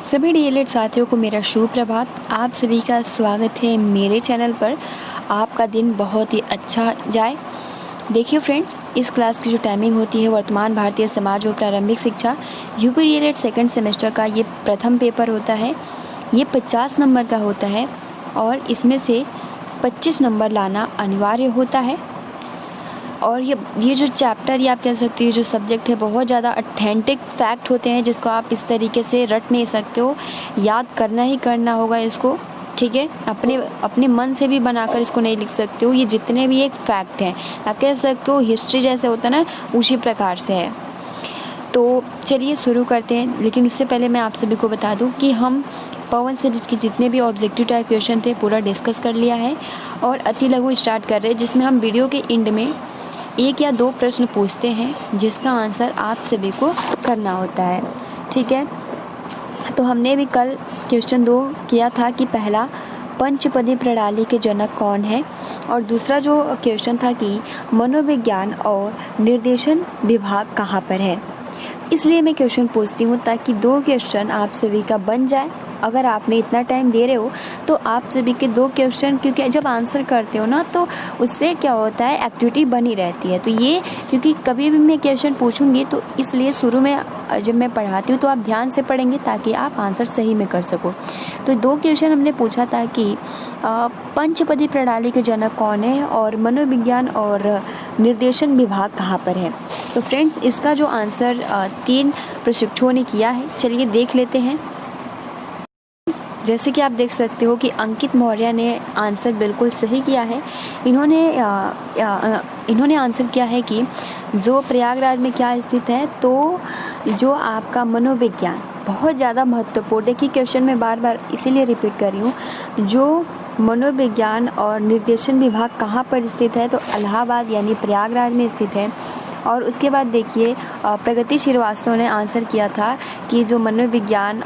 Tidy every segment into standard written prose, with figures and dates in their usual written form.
सभी डीएलएड साथियों को मेरा शुभ प्रभात। आप सभी का स्वागत है मेरे चैनल पर। आपका दिन बहुत ही अच्छा जाए। देखिए फ्रेंड्स, इस क्लास की जो टाइमिंग होती है वर्तमान भारतीय समाज और प्रारंभिक शिक्षा यूपी डीएलएड सेकंड सेमेस्टर का ये प्रथम पेपर होता है। ये 50 नंबर का होता है और इसमें से 25 नंबर लाना अनिवार्य होता है। और ये जो चैप्टर या आप कह सकते हो जो सब्जेक्ट है बहुत ज़्यादा ऑथेंटिक फैक्ट होते हैं जिसको आप इस तरीके से रट नहीं सकते हो, याद करना ही करना होगा इसको। ठीक है, अपने मन से भी बनाकर इसको नहीं लिख सकते हो। ये जितने भी एक फैक्ट हैं आप कह सकते हो हिस्ट्री जैसे होता है ना, उसी प्रकार से है। तो चलिए शुरू करते हैं, लेकिन उससे पहले मैं आप सभी को बता दूं कि हम पवन सीरीज के जितने भी ऑब्जेक्टिव टाइप क्वेश्चन थे पूरा डिस्कस कर लिया है और अति लघु स्टार्ट कर रहे हैं, जिसमें हम वीडियो के एंड में 1 या 2 प्रश्न पूछते हैं जिसका आंसर आप सभी को करना होता है। ठीक है, तो हमने भी कल क्वेश्चन 2 किया था कि पहला पंचपदी प्रणाली के जनक कौन है, और दूसरा जो क्वेश्चन था कि मनोविज्ञान और निर्देशन विभाग कहाँ पर है। इसलिए मैं क्वेश्चन पूछती हूँ ताकि 2 क्वेश्चन आप सभी का बन जाए। अगर आपने इतना टाइम दे रहे हो तो आप सभी के 2 क्वेश्चन, क्योंकि जब आंसर करते हो ना तो उससे क्या होता है एक्टिविटी बनी रहती है। तो ये क्योंकि कभी भी मैं क्वेश्चन पूछूंगी तो इसलिए शुरू में जब मैं पढ़ाती हूँ तो आप ध्यान से पढ़ेंगे ताकि आप आंसर सही में कर सको। तो 2 क्वेश्चन हमने पूछा था कि पंचपदी प्रणाली के जनक कौन है और मनोविज्ञान और निर्देशन विभाग कहाँ पर है। तो फ्रेंड्स, इसका जो आंसर 3 प्रशिक्षुओं ने किया है, चलिए देख लेते हैं। जैसे कि आप देख सकते हो कि अंकित मौर्य ने आंसर बिल्कुल सही किया है। इन्होंने आंसर किया है कि जो प्रयागराज में क्या स्थित है, तो जो आपका मनोविज्ञान बहुत ज़्यादा महत्वपूर्ण, देखिए क्वेश्चन में बार बार इसीलिए रिपीट कर रही हूँ, जो मनोविज्ञान और निर्देशन विभाग कहाँ पर स्थित है, तो इलाहाबाद यानी प्रयागराज में स्थित है। और उसके बाद देखिए प्रगति श्रीवास्तव ने आंसर किया था कि जो मनोविज्ञान,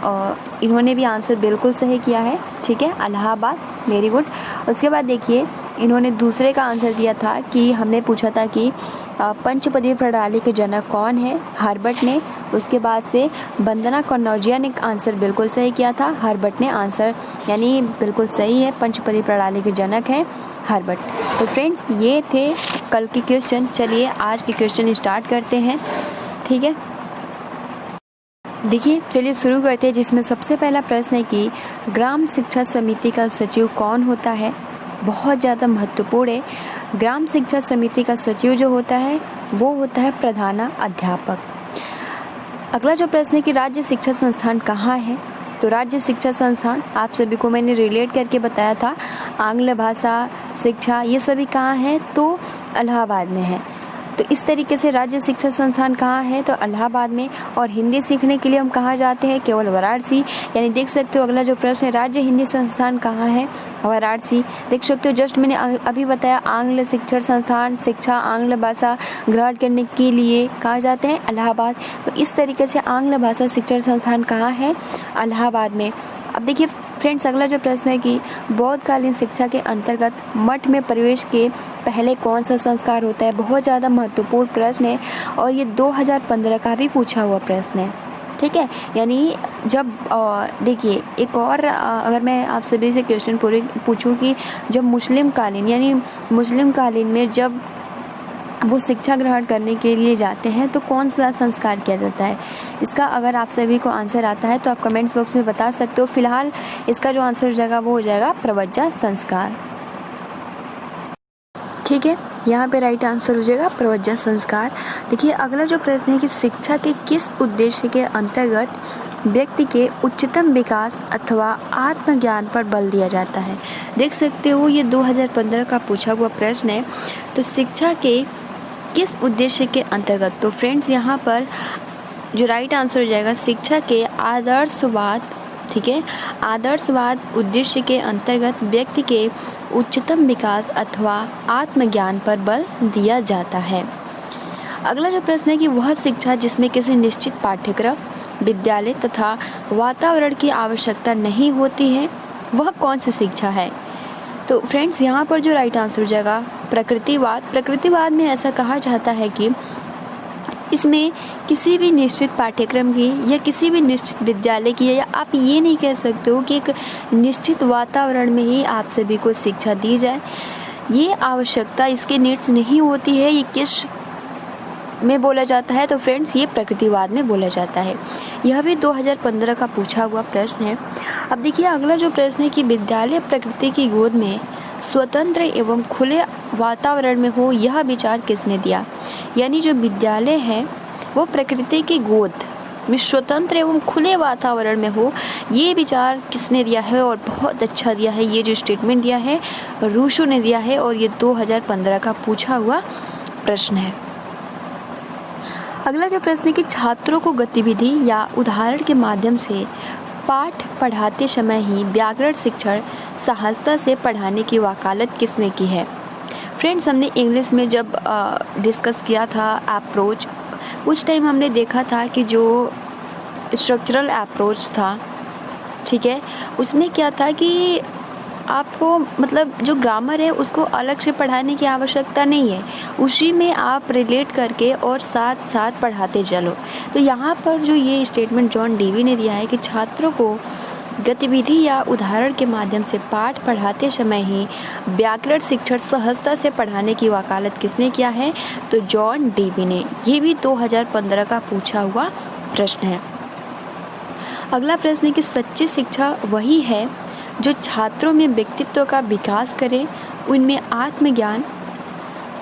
इन्होंने भी आंसर बिल्कुल सही किया है। ठीक है, इलाहाबाद, वेरी गुड। उसके बाद देखिए इन्होंने दूसरे का आंसर दिया था कि हमने पूछा था कि पंचपदी प्रणाली के जनक कौन है, हर्बर्ट ने। उसके बाद से वंदना कन्नौजिया ने आंसर बिल्कुल सही किया था, हर्बर्ट ने आंसर यानी बिल्कुल सही है, पंचपदी प्रणाली के जनक है हर्बर्ट। तो फ्रेंड्स, ये थे कल के क्वेश्चन। चलिए आज के क्वेश्चन स्टार्ट करते हैं। ठीक है, देखिए चलिए शुरू करते हैं, जिसमें सबसे पहला प्रश्न है कि ग्राम शिक्षा समिति का सचिव कौन होता है। बहुत ज़्यादा महत्वपूर्ण है। ग्राम शिक्षा समिति का सचिव जो होता है वो होता है प्रधानाध्यापक। अगला जो प्रश्न है कि राज्य शिक्षा संस्थान कहाँ है, तो राज्य शिक्षा संस्थान आप सभी को मैंने रिलेट करके बताया था, आंग्ल भाषा शिक्षा ये सभी कहाँ है, तो इलाहाबाद में है। तो इस तरीके से राज्य शिक्षा संस्थान कहाँ है, तो इलाहाबाद में। और हिंदी सीखने के लिए हम कहाँ जाते हैं, केवल वाराणसी। यानी देख सकते हो अगला जो प्रश्न है राज्य हिंदी संस्थान कहाँ है, वाराणसी। देख सकते हो जस्ट मैंने अभी बताया आंग्ल शिक्षण संस्थान शिक्षा आंग्ल भाषा ग्रहण करने के लिए कहाँ जाते हैं, इलाहाबाद। तो इस तरीके से आंग्ल भाषा शिक्षण संस्थान कहाँ है, इलाहाबाद में। अब देखिए फ्रेंड्स, अगला जो प्रश्न है कि बौद्धकालीन शिक्षा के अंतर्गत मठ में प्रवेश के पहले कौन सा संस्कार होता है। बहुत ज़्यादा महत्वपूर्ण प्रश्न है और ये 2015 का भी पूछा हुआ प्रश्न है। ठीक है, यानी जब देखिए एक और अगर मैं आप सभी से क्वेश्चन पूछूं कि जब मुस्लिम कालीन में जब वो शिक्षा ग्रहण करने के लिए जाते हैं तो कौन सा संस्कार किया जाता है। इसका अगर आप सभी को आंसर आता है तो आप कमेंट्स बॉक्स में बता सकते हो। फिलहाल इसका जो आंसर हो जाएगा वो हो जाएगा प्रवज्जा संस्कार। ठीक है, यहाँ पे राइट आंसर हो जाएगा प्रवज्जा संस्कार। देखिए अगला जो प्रश्न है कि शिक्षा के किस उद्देश्य के अंतर्गत व्यक्ति के उच्चतम विकास अथवा आत्मज्ञान पर बल दिया जाता है। देख सकते हो ये 2015 का पूछा हुआ प्रश्न है। तो शिक्षा के किस उद्देश्य के अंतर्गत, तो फ्रेंड्स यहाँ पर जो राइट आंसर हो जाएगा शिक्षा के आदर्शवाद। ठीक है, आदर्शवाद उद्देश्य के अंतर्गत व्यक्ति के उच्चतम विकास अथवा आत्मज्ञान पर बल दिया जाता है। अगला जो प्रश्न है कि वह शिक्षा जिसमें किसी निश्चित पाठ्यक्रम विद्यालय तथा वातावरण की आवश्यकता नहीं होती है, वह कौन सी शिक्षा है। तो फ्रेंड्स यहाँ पर जो राइट आंसर हो जाएगा प्रकृतिवाद। प्रकृतिवाद में ऐसा कहा जाता है कि इसमें किसी भी निश्चित पाठ्यक्रम की या किसी भी निश्चित विद्यालय की, या आप ये नहीं कह सकते हो कि एक निश्चित वातावरण में ही आप सभी को शिक्षा दी जाए। ये आवश्यकता, इसके नीड्स नहीं होती है। ये किस में बोला जाता है? तो फ्रेंड्स, ये प्रकृतिवाद में बोला जाता है। यह भी 2015 का पूछा हुआ प्रश्न है। अब देखिए अगला जो प्रश्न है कि विद्यालय प्रकृति की गोद में स्वतंत्र एवं खुले वातावरण में हो, यह विचार किसने दिया? यानी जो विद्यालय है वो प्रकृति की गोद में स्वतंत्र एवं खुले वातावरण में हो, ये विचार किसने दिया है? और बहुत अच्छा दिया है। ये जो स्टेटमेंट दिया है रूसो ने दिया है, और ये 2015 का पूछा हुआ प्रश्न है। अगला जो प्रश्न है कि छात्रों को गतिविधि या उदाहरण के माध्यम से पाठ पढ़ाते समय ही व्याकरण शिक्षण सहजता से पढ़ाने की वकालत किसने की है? फ्रेंड्स, हमने इंग्लिश में जब डिस्कस किया था अप्रोच, उस टाइम हमने देखा था कि जो स्ट्रक्चरल अप्रोच था, ठीक है, उसमें क्या था कि आपको मतलब जो ग्रामर है उसको अलग से पढ़ाने की आवश्यकता नहीं है, उसी में आप रिलेट करके और साथ साथ पढ़ाते चलो। तो यहाँ पर जो ये स्टेटमेंट जॉन डेवी ने दिया है कि छात्रों को गतिविधि या उदाहरण के माध्यम से पाठ पढ़ाते समय ही व्याकरण शिक्षण सहजता से पढ़ाने की वकालत किसने किया है? तो जॉन डेवी ने। ये भी 2015 का पूछा हुआ प्रश्न है। अगला प्रश्न है कि सच्ची शिक्षा वही है जो छात्रों में व्यक्तित्व का विकास करे, उनमें आत्मज्ञान,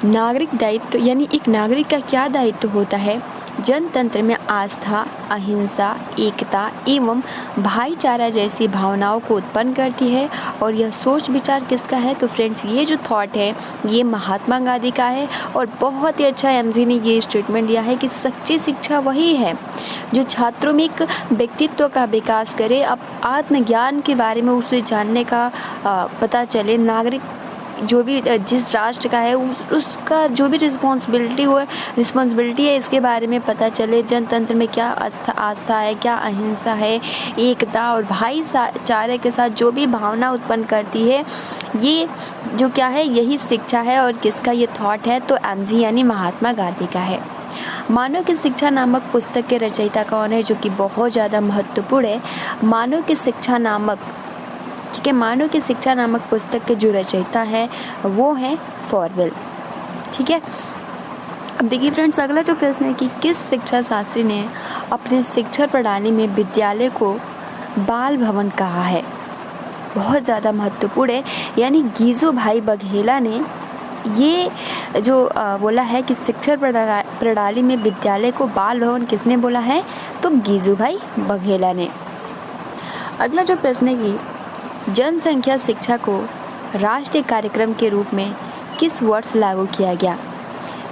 नागरिक दायित्व, यानी एक नागरिक का क्या दायित्व होता है, जनतंत्र में आस्था, अहिंसा, एकता एवं भाईचारा जैसी भावनाओं को उत्पन्न करती है। और यह सोच विचार किसका है? तो फ्रेंड्स, ये जो थॉट है ये महात्मा गांधी का है। और बहुत ही अच्छा एमजी ने ये स्टेटमेंट दिया है कि सच्ची शिक्षा वही है जो छात्रों में एक व्यक्तित्व का विकास करे, अब आत्मज्ञान के बारे में उसे जानने का पता चले, नागरिक जो भी जिस राष्ट्र का है उसका जो भी रिस्पॉन्सिबिलिटी है इसके बारे में पता चले, जनतंत्र में क्या आस्था है, क्या अहिंसा है, एकता और भाईचारे के साथ जो भी भावना उत्पन्न करती है, ये जो क्या है यही शिक्षा है। और किसका ये थॉट है? तो एमजी यानी महात्मा गांधी का है। मानव की शिक्षा नामक पुस्तक के रचयिता कौन है? जो कि बहुत ज़्यादा महत्वपूर्ण है। मानव की शिक्षा नामक, ठीक है, मानव की शिक्षा नामक पुस्तक के जो रचयिता हैं वो हैं फॉरवेल, ठीक है। अब देखिए फ्रेंड्स, अगला जो प्रश्न है कि किस शिक्षा शास्त्री ने अपने शिक्षा प्रणाली में विद्यालय को बाल भवन कहा है? बहुत ज़्यादा महत्वपूर्ण है। यानी गीजो भाई बघेला ने ये जो बोला है कि शिक्षा प्रणाली में विद्यालय को बाल भवन किसने बोला है? तो गीजो भाई बघेला ने। अगला जो प्रश्न है कि जनसंख्या शिक्षा को राष्ट्रीय कार्यक्रम के रूप में किस वर्ष लागू किया गया?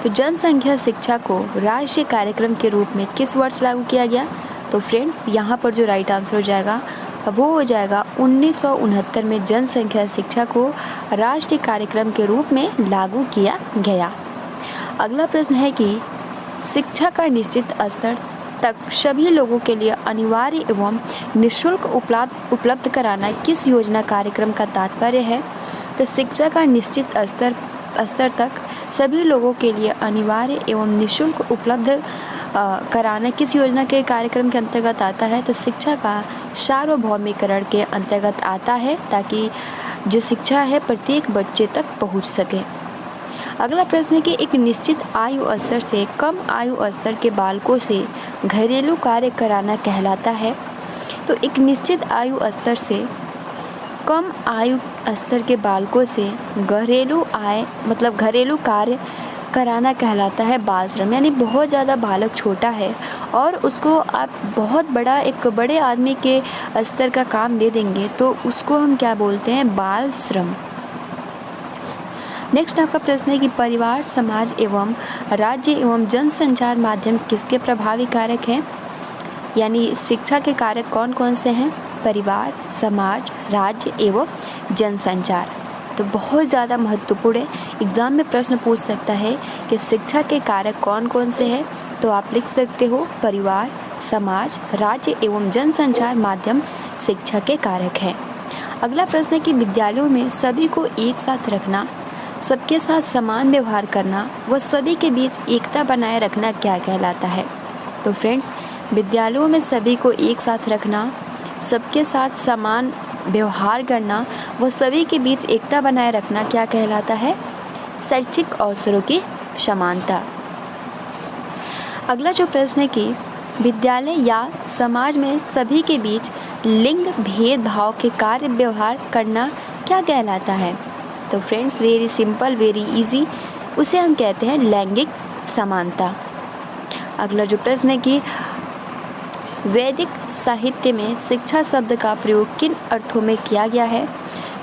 तो जनसंख्या शिक्षा को राष्ट्रीय कार्यक्रम के रूप में किस वर्ष लागू किया गया? तो फ्रेंड्स, यहाँ पर जो राइट आंसर हो जाएगा वो हो जाएगा 1969 में जनसंख्या शिक्षा को राष्ट्रीय कार्यक्रम के रूप में लागू किया गया। अगला प्रश्न है कि शिक्षा का निश्चित स्तर तक सभी लोगों के लिए अनिवार्य एवं निःशुल्क उपलब्ध कराना किस योजना कार्यक्रम का तात्पर्य है? तो शिक्षा का निश्चित स्तर तक सभी लोगों के लिए अनिवार्य एवं निःशुल्क उपलब्ध कराना किस योजना के कार्यक्रम के अंतर्गत आता है? तो शिक्षा का सार्वभौमिकरण के अंतर्गत आता है, ताकि जो शिक्षा है प्रत्येक बच्चे तक पहुंच सके। अगला प्रश्न है कि एक निश्चित आयु स्तर से कम आयु स्तर के बालकों से घरेलू कार्य कराना कहलाता है। तो एक निश्चित आयु स्तर से कम आयु स्तर के बालकों से घरेलू कार्य कराना कहलाता है बाल श्रम। यानी बहुत ज़्यादा बालक छोटा है और उसको आप बहुत बड़ा एक बड़े आदमी के स्तर का काम दे देंगे तो उसको हम क्या बोलते हैं? बाल श्रम। नेक्स्ट आपका प्रश्न है कि परिवार, समाज एवं राज्य एवं जनसंचार माध्यम किसके प्रभावी कारक हैं? यानी शिक्षा के कारक कौन कौन से हैं? परिवार, समाज, राज्य एवं जनसंचार। तो बहुत ज़्यादा महत्वपूर्ण है, एग्जाम में प्रश्न पूछ सकता है कि शिक्षा के कारक कौन कौन से हैं। तो आप लिख सकते हो परिवार, समाज, राज्य एवं जनसंचार माध्यम शिक्षा के कारक हैं। अगला प्रश्न है कि विद्यालयों में सभी को एक साथ रखना सबके साथ समान व्यवहार करना व सभी के बीच एकता बनाए रखना क्या कहलाता है? तो फ्रेंड्स, विद्यालयों में सभी को एक साथ रखना, सबके साथ समान व्यवहार करना व सभी के बीच एकता बनाए रखना क्या कहलाता है? शैक्षिक अवसरों की समानता। अगला जो प्रश्न है कि विद्यालय या समाज में सभी के बीच लिंग भेदभाव के कार्य व्यवहार करना क्या कहलाता है? तो friends, very simple, very easy, उसे हम कहते हैं लैंगिक समानता। अगला जो प्रश्न है कि वैदिक साहित्य में शिक्षा शब्द का प्रयोग किन अर्थों में किया गया है?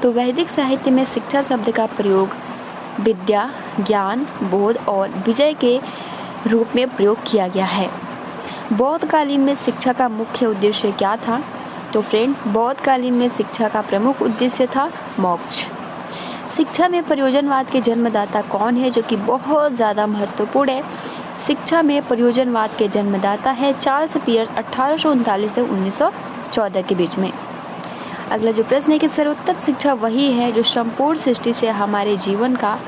तो वैदिक साहित्य में शिक्षा शब्द का प्रयोग विद्या, ज्ञान, बोध और विजय के रूप में प्रयोग किया गया है। बौद्ध कालीन में शिक्षा का मुख्य उद्देश्य क्या था? तो फ्रेंड्स, बौद्ध कालीन में शिक्षा का प्रमुख उद्देश्य था मोक्ष। शिक्षा में प्रयोजनवाद के जन्मदाता कौन है, जो कि बहुत ज़्यादा महत्वपूर्ण है? शिक्षा में प्रयोजनवाद के जन्मदाता है चार्ल्स पियर्स, 1839 से 1914 के बीच में। अगला जो प्रश्न है कि सर्वोत्तम शिक्षा वही है जो संपूर्ण सृष्टि से हमारे जीवन का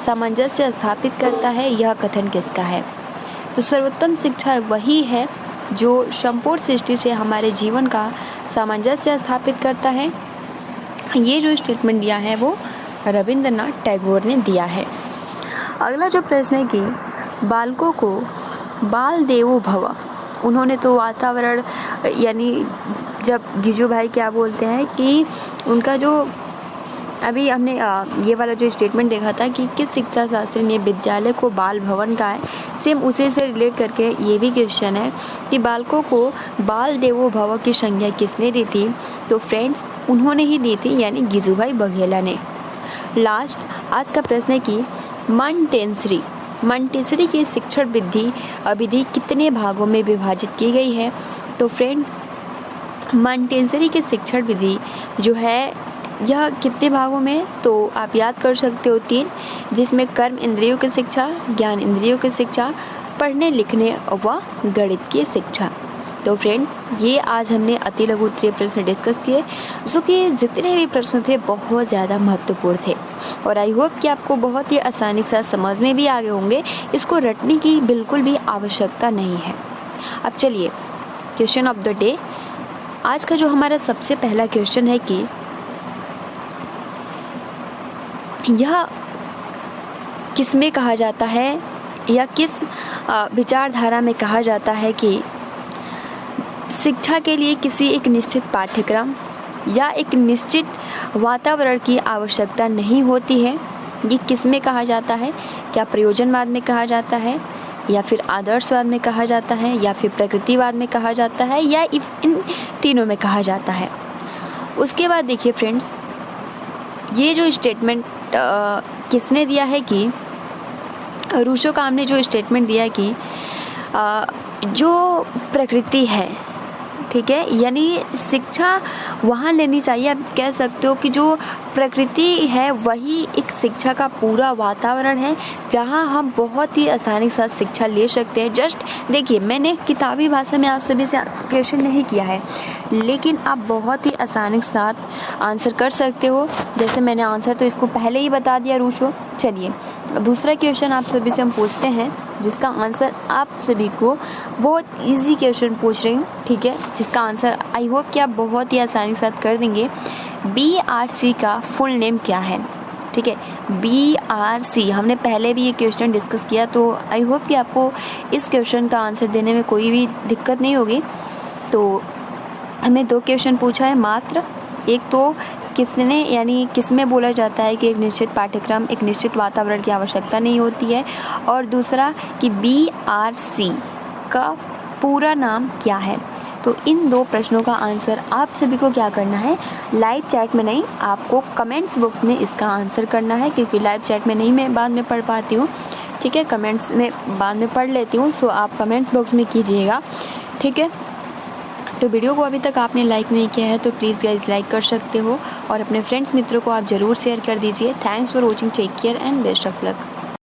सामंजस्य स्थापित करता है, यह कथन किसका है? तो सर्वोत्तम शिक्षा वही है जो संपूर्ण सृष्टि से हमारे जीवन का सामंजस्य स्थापित करता है। ये जो स्टेटमेंट दिया है वो रविंद्रनाथ टैगोर ने दिया है। अगला जो प्रश्न है कि बालकों को बाल देवो भव, उन्होंने तो वातावरण यानी जब जीजू भाई क्या बोलते हैं कि उनका जो अभी हमने ये वाला जो स्टेटमेंट देखा था कि किस शिक्षा शास्त्री ने विद्यालय को बाल भवन कहा है, सेम उसी से रिलेट करके ये भी क्वेश्चन है कि बालकों को बाल देवो भव की संज्ञा किसने दी थी? तो फ्रेंड्स, उन्होंने ही दी थी, यानी गिजुभाई बघेला ने। लास्ट आज का प्रश्न है कि मॉन्टेसरी की शिक्षण विधि कितने भागों में विभाजित की गई है? तो फ्रेंड, मॉन्टेसरी की शिक्षण विधि जो है यह कितने भागों में, तो आप याद कर सकते हो 3, जिसमें कर्म इंद्रियों की शिक्षा, ज्ञान इंद्रियों की शिक्षा, पढ़ने लिखने व गणित की शिक्षा। तो फ्रेंड्स, ये आज हमने अति लघु उत्तरीय प्रश्न डिस्कस किए, जो कि जितने भी प्रश्न थे बहुत ज़्यादा महत्वपूर्ण थे और आई होप कि आपको बहुत ही आसानी से समझ में भी आ गए होंगे। इसको रटने की बिल्कुल भी आवश्यकता नहीं है। अब चलिए क्वेश्चन ऑफ द डे। आज का जो हमारा सबसे पहला क्वेश्चन है कि यह किस में कहा जाता है या किस विचारधारा में कहा जाता है कि शिक्षा के लिए किसी एक निश्चित पाठ्यक्रम या एक निश्चित वातावरण की आवश्यकता नहीं होती है? ये किस में कहा जाता है? क्या प्रयोजनवाद में कहा जाता है, या फिर आदर्शवाद में कहा जाता है, या फिर प्रकृतिवाद में कहा जाता है, या इन तीनों में कहा जाता है? उसके बाद देखिए फ्रेंड्स, ये जो स्टेटमेंट किसने दिया है कि रूसो काम ने जो स्टेटमेंट दिया है कि जो प्रकृति है, ठीक है, यानी शिक्षा वहाँ लेनी चाहिए। आप कह सकते हो कि जो प्रकृति है वही एक शिक्षा का पूरा वातावरण है, जहाँ हम बहुत ही आसानी के साथ शिक्षा ले सकते हैं। जस्ट देखिए, मैंने किताबी भाषा में आप सभी से क्वेश्चन नहीं किया है, लेकिन आप बहुत ही आसानी के साथ आंसर कर सकते हो। जैसे मैंने आंसर तो इसको पहले ही बता दिया रूसो। चलिए दूसरा क्वेश्चन आप सभी से हम पूछते हैं, जिसका आंसर आप सभी को बहुत इजी क्वेश्चन पूछ रही हूँ, ठीक है, जिसका आंसर आई होप कि आप बहुत ही आसानी के साथ कर देंगे। BRC का फुल नेम क्या है? ठीक है, BRC हमने पहले भी ये क्वेश्चन डिस्कस किया, तो आई होप कि आपको इस क्वेश्चन का आंसर देने में कोई भी दिक्कत नहीं होगी। तो हमें 2 क्वेश्चन पूछा है मात्र। एक तो किसने यानी किसमें बोला जाता है कि एक निश्चित पाठ्यक्रम, एक निश्चित वातावरण की आवश्यकता नहीं होती है, और दूसरा कि BRC का पूरा नाम क्या है। तो इन 2 प्रश्नों का आंसर आप सभी को क्या करना है, लाइव चैट में नहीं, आपको कमेंट्स बॉक्स में इसका आंसर करना है, क्योंकि लाइव चैट में नहीं मैं बाद में पढ़ पाती हूँ, ठीक है, कमेंट्स में बाद में पढ़ लेती हूँ। सो आप कमेंट्स बॉक्स में कीजिएगा, ठीक है। तो वीडियो को अभी तक आपने लाइक नहीं किया है तो प्लीज़ गाइस लाइक कर सकते हो, और अपने फ्रेंड्स मित्रों को आप ज़रूर शेयर कर दीजिए। Thanks for watching, take care and best of luck.